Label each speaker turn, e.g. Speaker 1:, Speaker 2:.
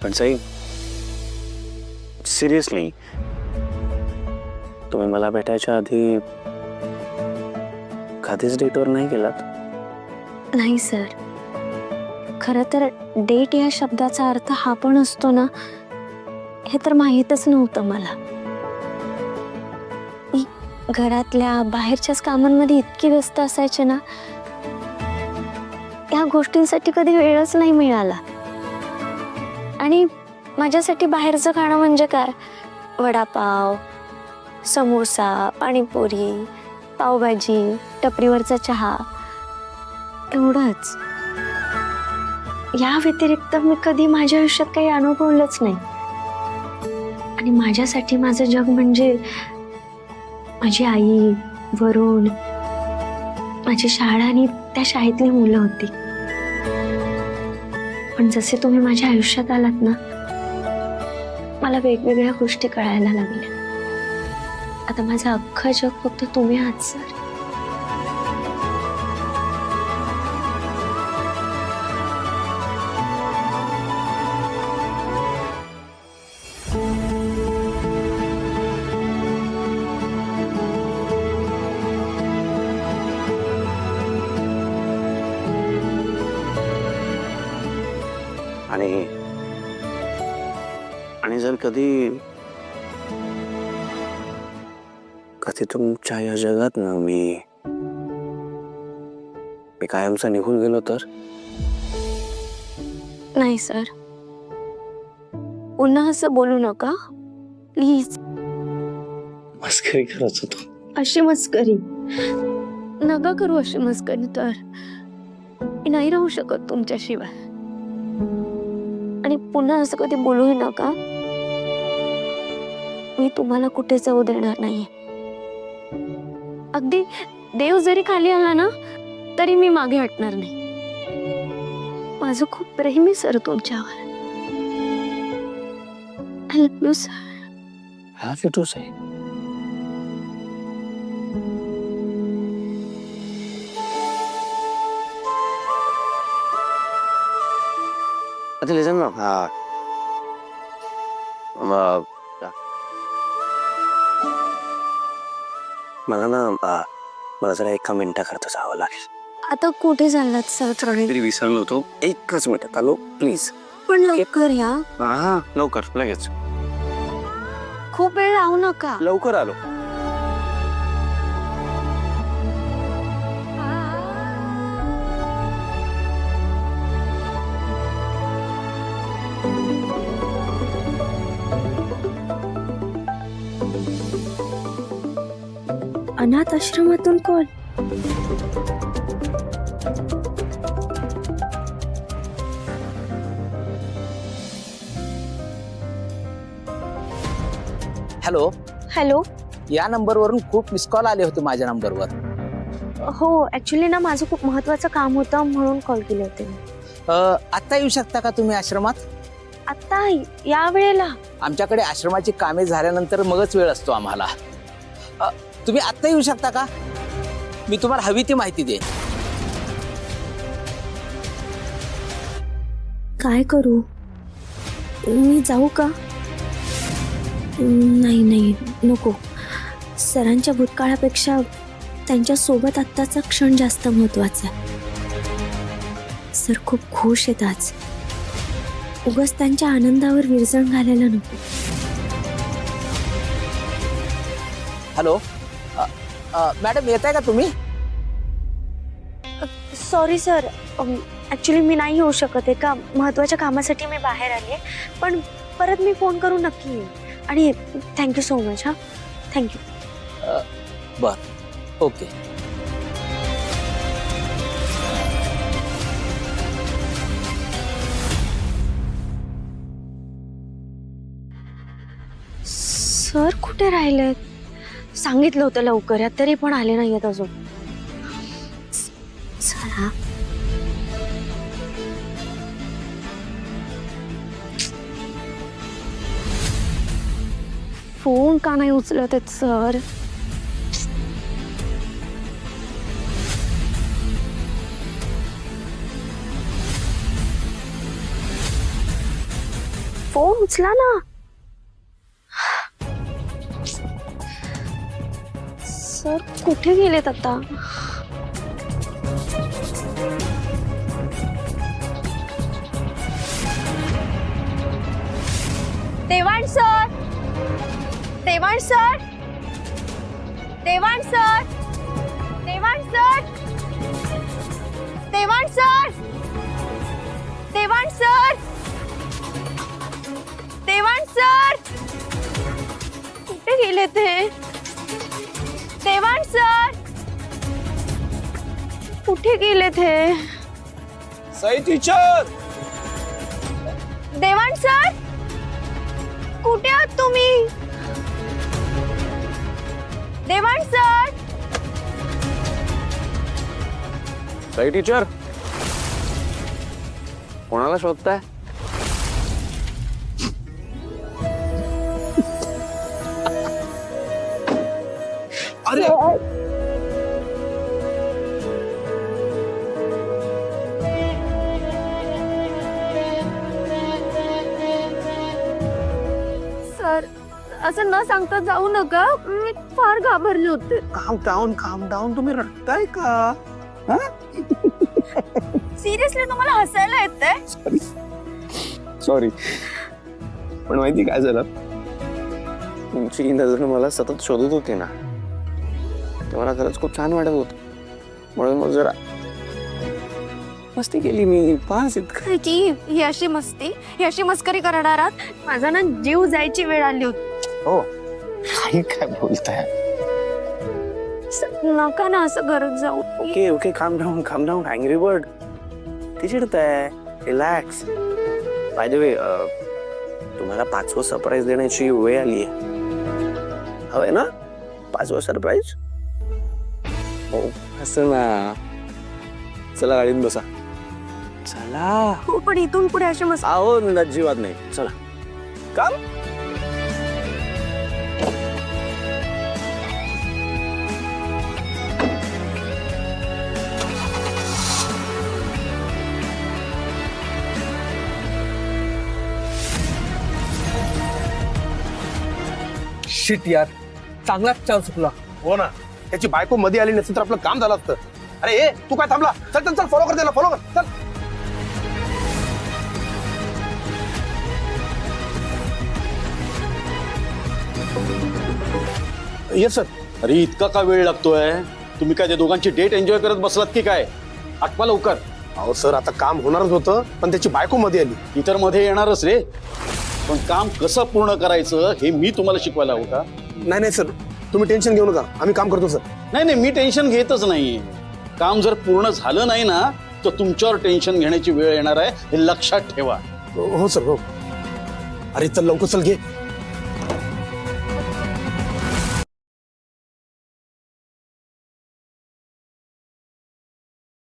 Speaker 1: पण सई, सिरियसली तुम्ही मला भेटायच्या आधी कधीच डेटवर नाही गेलात?
Speaker 2: नाही सर, खरं तर डेट या शब्दाचा अर्थ हा पण असतो ना, हे तर माहीतच नव्हतं मला. मी घरातल्या बाहेरच्याच कामांमध्ये इतकी व्यस्त असायचे ना, या गोष्टींसाठी कधी वेळच नाही मिळाला. आणि माझ्यासाठी बाहेरचं खाणं म्हणजे काय, वडापाव, समोसा, पाणीपुरी, पावभाजी, टपरीवरचा चहा, एवढंच. या व्यतिरिक्त मी कधी माझ्या आयुष्यात काही अनुभवलंच नाही. आणि माझ्यासाठी माझं जग म्हणजे माझी आई, वरुण, माझी शाळा आणि त्या शाळेतली मुलं होती. पण जसे तुम्ही माझ्या आयुष्यात आलात ना, मला वेगवेगळ्या गोष्टी कळायला लागल्या. आता माझं अख्खं जग फक्त तुम्ही आहात सर.
Speaker 1: आणि जर कधी कधी तुमच्या या जगात ना मी कायमचा निघून गेलो तर?
Speaker 2: नाही सर, पुन्हा असं बोलू नका प्लीज.
Speaker 1: मस्करी करत होतो.
Speaker 2: अशी मस्करी नका करू. अशी मस्करी तर मी नाही राहू शकत तुमच्याशिवाय. आणि पुन्हा असं कधी बोलूही नका. मी तुम्हाला कुठे जाऊ देणार नाही. अगदी देव जरी खाली आला ना, तरी मी मागे हटणार नाही. माझं खूप प्रेम आहे सर तुमच्यावर. I love you, sir.
Speaker 1: Have you to say? अच्छा listen ना. मला ना मला जरा एका मिनिटाकरता जावं लागेल.
Speaker 2: आता कुठे चाललात सर?
Speaker 1: तरी विसरलो होतो. एकच मिनिटात आलो प्लीज.
Speaker 2: पण लवकर या.
Speaker 1: हा लवकर, लगेच.
Speaker 2: खूप वेळ राहू नका.
Speaker 1: लवकर आलो.
Speaker 2: अनाथ आश्रमातून कॉल.
Speaker 3: Hello
Speaker 2: hello.
Speaker 3: या नंबरवरून खूप मिस कॉल आले होते माझ्या नंबरवर.
Speaker 2: हो, ऍक्च्युली ना माझं खूप महत्वाचं काम होतं म्हणून कॉल केले होते.
Speaker 3: आत्ता येऊ शकता का तुम्ही आश्रमात?
Speaker 2: आता या वेळेला?
Speaker 3: आमच्याकडे आश्रमाची कामे झाल्यानंतर मगच वेळ असतो आम्हाला. तुम्ही आत्ता येऊ शकता का? मी तुम्हाला हवी ती माहिती दे.
Speaker 2: काय करू? मी जाऊ का? नाही नाही नको. सरांच्या भूतकाळापेक्षा त्यांच्या सोबत आत्ताचा क्षण जास्त महत्वाचा आहे. सर खूप खुश आहेत आज. उगाच त्यांच्या आनंदावर विरजण घालायला नको.
Speaker 3: हॅलो मॅडम, येत आहे का तुम्ही?
Speaker 2: सॉरी सर, ऍक्च्युली मी नाही येऊ शकत. एका महत्वाच्या कामासाठी मी बाहेर आले. पण परत मी फोन करू नक्की येईन. आणि थँक्यू सो मच. हा, थँक्यू.
Speaker 3: बर, ओके.
Speaker 2: सर कुठे राहिलेत? सांगितलं होतं लवकर या, तरी पण आले नाहीयेत अजून. चला. फोन का नाही उचलत आहेत सर? फोन उचला ना. सर कुठे गेलेत आता? देवाण सर, देवाण सर, देवाण सर, देवाण सर, देवाण सर, देवाण सर, देवाण सर, कुठे गेले ते? देवाण सर, कुठे गेले ते?
Speaker 3: सई टीचर.
Speaker 2: देवाण सर, कुठे आहात तुम्ही? देवाण सर.
Speaker 1: सई टीचर, कोणाला शोधताय?
Speaker 3: अरे
Speaker 2: सर, असं न सांगता जाऊ नका. मी फार घाबरले होते.
Speaker 4: काम डाऊन तुम्ही रडताय का?
Speaker 2: सिरियसली तुम्हाला हसायला येतंय?
Speaker 1: सॉरी, पण माहिती काय झालं, तुमची नजर मला सतत शोधत होती ना, ते मला खरंच खूप छान वाटत होत. म्हणून मग जरा मस्ती केली मी. पास इतकं
Speaker 2: ही अशी मस्ती, ही अशी मस्करी करणार आहात? माझा ना जीव जायची वेळ आली होती.
Speaker 1: हो. काही काय बोलताय?
Speaker 2: नका ना असं करत जाऊ.
Speaker 1: ओके ओके, काम डाऊन. अँग्री बर्ड, ती चिडताय. रिलॅक्स. बाय द वे, तुम्हाला 5वं सरप्राईज देण्याची वेळ आली आहे. हवंय ना 5वं सरप्राईज? हो, असं ना. चला गाडीत बसा. चला.
Speaker 2: हो, पण इथून पुढे अशी मस्ती.
Speaker 1: आहो, अजिबात नाही. चला. काम.
Speaker 4: शिट यार, चांगलाच चान्स चुकला.
Speaker 5: हो ना, त्याची बायको मध्ये आली नसती तर आपलं काम झालं असतं. अरे ए, तू काय थांबला? चल चल चल, फॉलो कर त्याला, फॉलो कर. चल. Yes sir.
Speaker 6: अरे इतका का वेळ लागतोय? तुम्ही काय त्या दोघांची डेट एन्जॉय करत बसलात की काय? आठवा लवकर.
Speaker 5: अहो सर, आता काम होणारच होतं, पण त्याची बायको मध्ये आली.
Speaker 6: इतर मध्ये येणारच रे, पण काम कसं पूर्ण करायचं हे मी तुम्हाला शिकवायला हवं का?
Speaker 5: नाही सर, तुम्ही टेन्शन घेऊ नका, आम्ही काम करतो सर.
Speaker 6: नाही, मी टेन्शन घेतच नाही. काम जर पूर्ण झालं नाही ना, तर तुमच्यावर टेन्शन घेण्याची वेळ येणार आहे, हे लक्षात ठेवा.
Speaker 5: हो सर, हो. अरे चल लवकर, चल घे.